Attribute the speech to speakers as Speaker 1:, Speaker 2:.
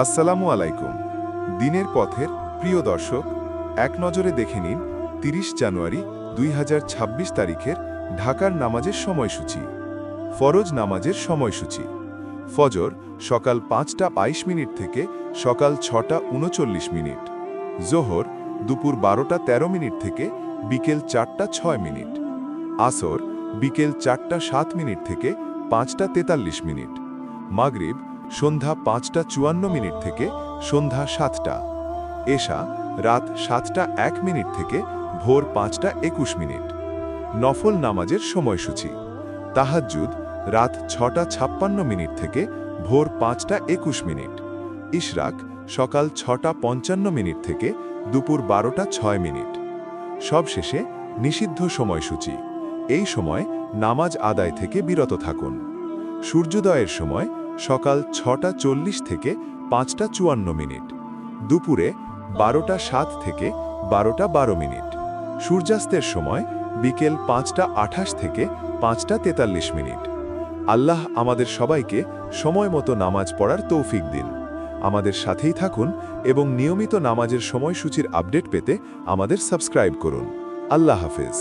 Speaker 1: আসসালামু আলাইকুম। দিনের পথের প্রিয় দর্শক, এক নজরে দেখে নিন ৩০ জানুয়ারি ২০২৬ তারিখের ঢাকার নামাজের সময়সূচি। ফরজ নামাজের সময়সূচি: ফজর সকাল ৫টা ২২ মিনিট থেকে সকাল ৬টা ৩৯ মিনিট, জোহর দুপুর ১২টা ১৩ মিনিট থেকে বিকেল ৪টা ৬ মিনিট, আসর বিকেল ৪টা ৭ মিনিট থেকে ৫টা ৪৩ মিনিট, মাগরিব সন্ধ্যা ৫টা ৫৪ মিনিট থেকে সন্ধ্যা ৭টা, এশা রাত ৭টা ১ মিনিট থেকে ভোর ৫টা ২১ মিনিট। নফল নামাজের সময়সূচি: তাহাজ্জুদ রাত ৬টা ৫৬ মিনিট থেকে ভোর ৫টা ২১ মিনিট, ইশরাক সকাল ৬টা ৫৫ মিনিট থেকে দুপুর ১২টা ৬ মিনিট। সবশেষে নিষিদ্ধ সময়সূচি: এই সময় নামাজ আদায় থেকে বিরত থাকুন। সূর্যোদয়ের সময় সকাল ৬টা ৪০ থেকে ৫টা ৫৪ মিনিট, দুপুরে ১২টা ৭ থেকে ১২টা ১২ মিনিট, সূর্যাস্তের সময় বিকেল ৫টা ২৮ থেকে ৫টা ৪৩ মিনিট। আল্লাহ আমাদের সবাইকে সময় মতো নামাজ পড়ার তৌফিক দিন। আমাদের সাথেই থাকুন এবং নিয়মিত নামাজের সময়সূচির আপডেট পেতে আমাদের সাবস্ক্রাইব করুন। আল্লাহ হাফেজ।